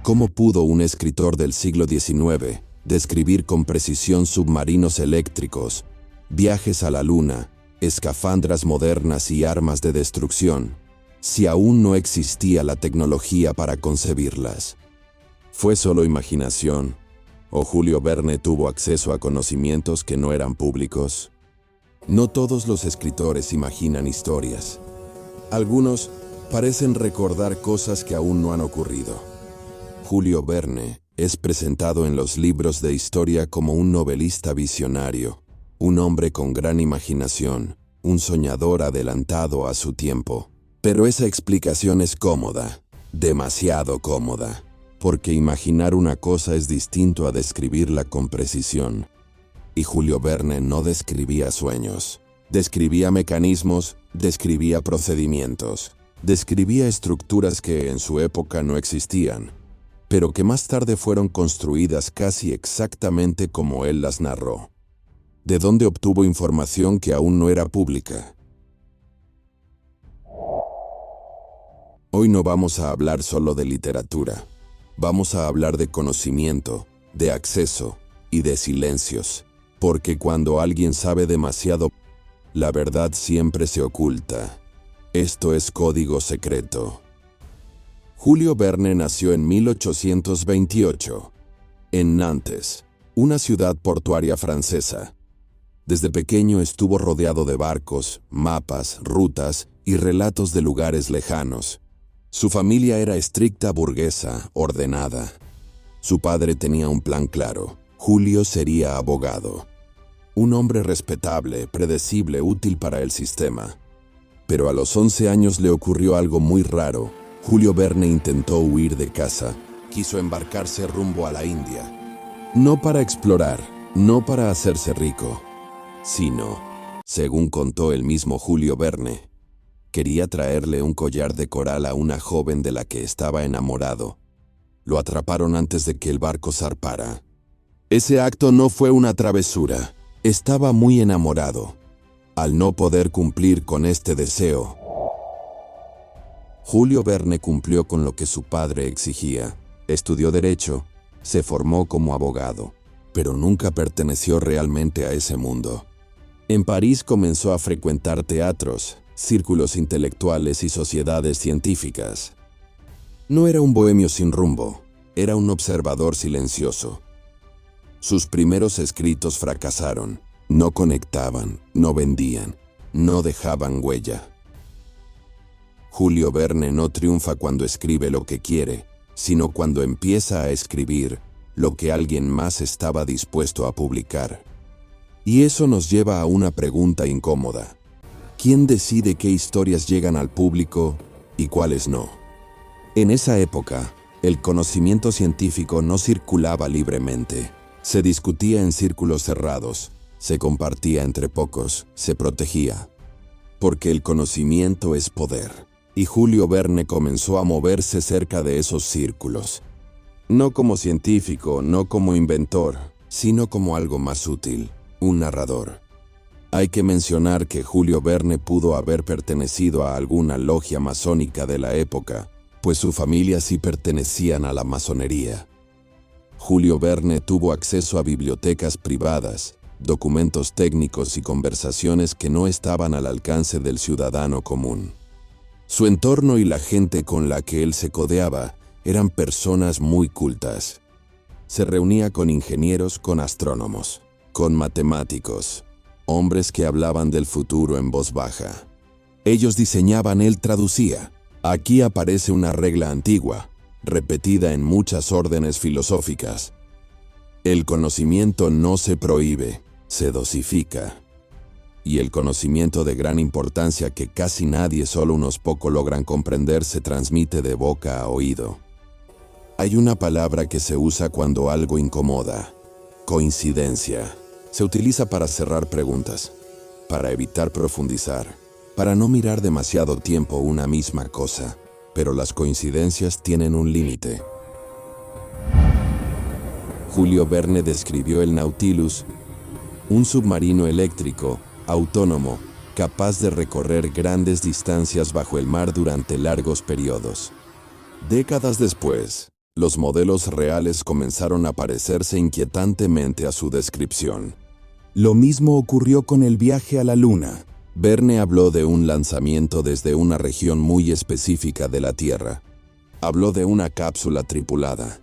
¿Cómo pudo un escritor del siglo XIX describir con precisión submarinos eléctricos, viajes a la luna, escafandras modernas y armas de destrucción, si aún no existía la tecnología para concebirlas? ¿Fue solo imaginación? ¿O Julio Verne tuvo acceso a conocimientos que no eran públicos? No todos los escritores imaginan historias. Algunos parecen recordar cosas que aún no han ocurrido. Julio Verne es presentado en los libros de historia como un novelista visionario, un hombre con gran imaginación, un soñador adelantado a su tiempo. Pero esa explicación es cómoda, demasiado cómoda, porque imaginar una cosa es distinto a describirla con precisión. Y Julio Verne no describía sueños, describía mecanismos, describía procedimientos, describía estructuras que en su época no existían, pero que más tarde fueron construidas casi exactamente como él las narró. ¿De dónde obtuvo información que aún no era pública? Hoy no vamos a hablar solo de literatura. Vamos a hablar de conocimiento, de acceso y de silencios. Porque cuando alguien sabe demasiado, la verdad siempre se oculta. Esto es código secreto. Julio Verne nació en 1828, en Nantes, una ciudad portuaria francesa. Desde pequeño estuvo rodeado de barcos, mapas, rutas y relatos de lugares lejanos. Su familia era estricta burguesa, ordenada. Su padre tenía un plan claro. Julio sería abogado. Un hombre respetable, predecible, útil para el sistema. Pero a los 11 años le ocurrió algo muy raro. Julio Verne intentó huir de casa. Quiso embarcarse rumbo a la India. No para explorar, no para hacerse rico, sino, según contó el mismo Julio Verne, quería traerle un collar de coral a una joven de la que estaba enamorado. Lo atraparon antes de que el barco zarpara. Ese acto no fue una travesura. Estaba muy enamorado. Al no poder cumplir con este deseo, Julio Verne cumplió con lo que su padre exigía. Estudió Derecho, se formó como abogado, pero nunca perteneció realmente a ese mundo. En París comenzó a frecuentar teatros, círculos intelectuales y sociedades científicas. No era un bohemio sin rumbo, era un observador silencioso. Sus primeros escritos fracasaron, no conectaban, no vendían, no dejaban huella. Julio Verne no triunfa cuando escribe lo que quiere, sino cuando empieza a escribir lo que alguien más estaba dispuesto a publicar. Y eso nos lleva a una pregunta incómoda. ¿Quién decide qué historias llegan al público y cuáles no? En esa época, el conocimiento científico no circulaba libremente. Se discutía en círculos cerrados, se compartía entre pocos, se protegía. Porque el conocimiento es poder. Y Julio Verne comenzó a moverse cerca de esos círculos. No como científico, no como inventor, sino como algo más útil, un narrador. Hay que mencionar que Julio Verne pudo haber pertenecido a alguna logia masónica de la época, pues su familia sí pertenecían a la masonería. Julio Verne tuvo acceso a bibliotecas privadas, documentos técnicos y conversaciones que no estaban al alcance del ciudadano común. Su entorno y la gente con la que él se codeaba eran personas muy cultas. Se reunía con ingenieros, con astrónomos, con matemáticos, hombres que hablaban del futuro en voz baja. Ellos diseñaban, él traducía. Aquí aparece una regla antigua, repetida en muchas órdenes filosóficas. El conocimiento no se prohíbe, se dosifica. Y el conocimiento de gran importancia que casi nadie, solo unos pocos logran comprender, se transmite de boca a oído. Hay una palabra que se usa cuando algo incomoda: coincidencia. Se utiliza para cerrar preguntas, para evitar profundizar, para no mirar demasiado tiempo una misma cosa. Pero las coincidencias tienen un límite. Julio Verne describió el Nautilus, un submarino eléctrico, autónomo, capaz de recorrer grandes distancias bajo el mar durante largos periodos. Décadas después, Los modelos reales comenzaron a parecerse inquietantemente a su descripción. Lo mismo ocurrió con el viaje a la Luna. Verne habló de un lanzamiento desde una región muy específica de la Tierra. Habló de una cápsula tripulada.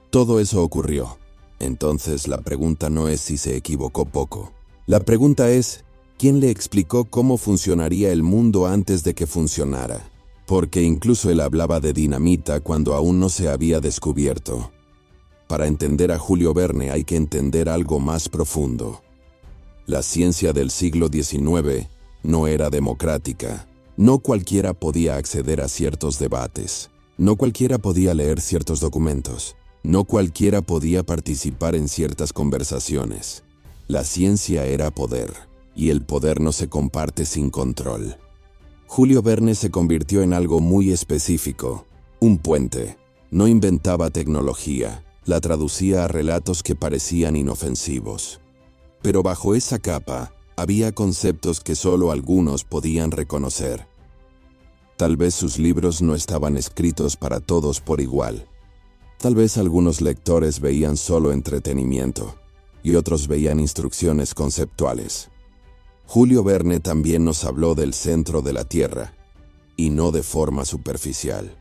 Todo eso ocurrió. Entonces la pregunta no es si se equivocó poco. La pregunta es, ¿quién le explicó cómo funcionaría el mundo antes de que funcionara? Porque incluso él hablaba de dinamita cuando aún no se había descubierto. Para entender a Julio Verne hay que entender algo más profundo. La ciencia del siglo XIX no era democrática. No cualquiera podía acceder a ciertos debates. No cualquiera podía leer ciertos documentos. No cualquiera podía participar en ciertas conversaciones. La ciencia era poder, y el poder no se comparte sin control. Julio Verne se convirtió en algo muy específico, un puente. No inventaba tecnología, la traducía a relatos que parecían inofensivos. Pero bajo esa capa, había conceptos que solo algunos podían reconocer. Tal vez sus libros no estaban escritos para todos por igual. Tal vez algunos lectores veían solo entretenimiento, y otros veían instrucciones conceptuales. Julio Verne también nos habló del centro de la Tierra, y no de forma superficial.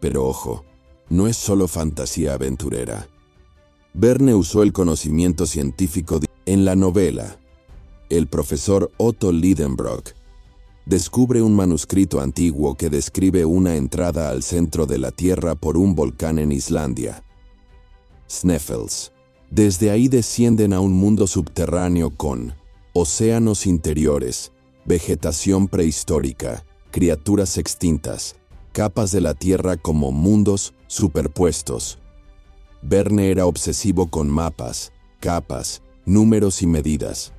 Pero ojo, no es solo fantasía aventurera. Verne usó el conocimiento científico en la novela. El profesor Otto Lidenbrock descubre un manuscrito antiguo que describe una entrada al centro de la Tierra por un volcán en Islandia, Sneffels. Desde ahí descienden a un mundo subterráneo con océanos interiores, vegetación prehistórica, criaturas extintas, capas de la Tierra como mundos superpuestos. Verne era obsesivo con mapas, capas, números y medidas.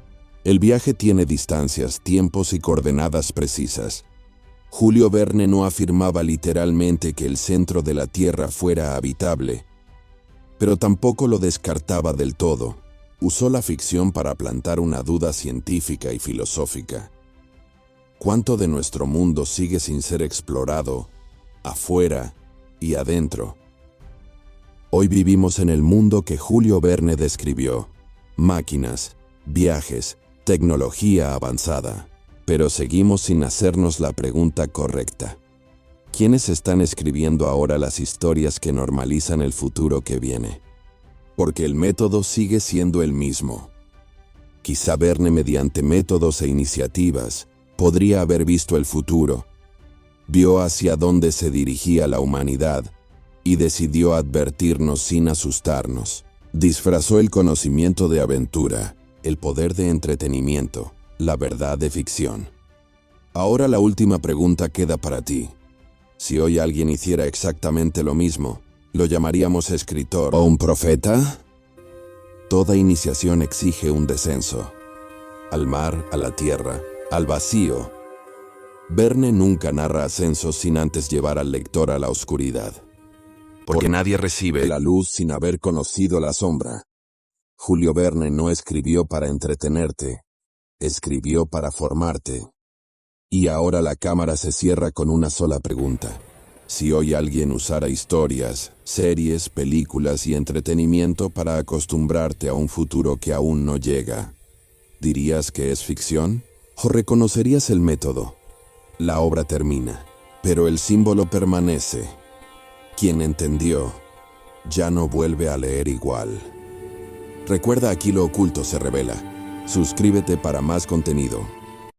El viaje tiene distancias, tiempos y coordenadas precisas. Julio Verne no afirmaba literalmente que el centro de la Tierra fuera habitable, pero tampoco lo descartaba del todo. Usó la ficción para plantar una duda científica y filosófica. ¿Cuánto de nuestro mundo sigue sin ser explorado, afuera y adentro? Hoy vivimos en el mundo que Julio Verne describió. Máquinas, viajes, tecnología avanzada. Pero seguimos sin hacernos la pregunta correcta. ¿Quiénes están escribiendo ahora las historias que normalizan el futuro que viene? Porque el método sigue siendo el mismo. Quizá Verne, mediante métodos e iniciativas, podría haber visto el futuro. Vio hacia dónde se dirigía la humanidad y decidió advertirnos sin asustarnos. Disfrazó el conocimiento de aventura, el poder de entretenimiento, la verdad de ficción. Ahora la última pregunta queda para ti. Si hoy alguien hiciera exactamente lo mismo, ¿lo llamaríamos escritor o un profeta? Toda iniciación exige un descenso. Al mar, a la tierra, al vacío. Verne nunca narra ascensos sin antes llevar al lector a la oscuridad. Porque nadie recibe la luz sin haber conocido la sombra. Julio Verne no escribió para entretenerte, escribió para formarte. Y ahora la cámara se cierra con una sola pregunta. Si hoy alguien usara historias, series, películas y entretenimiento para acostumbrarte a un futuro que aún no llega, ¿dirías que es ficción? ¿O reconocerías el método? La obra termina, pero el símbolo permanece. Quien entendió, ya no vuelve a leer igual. Recuerda, aquí lo oculto se revela. Suscríbete para más contenido.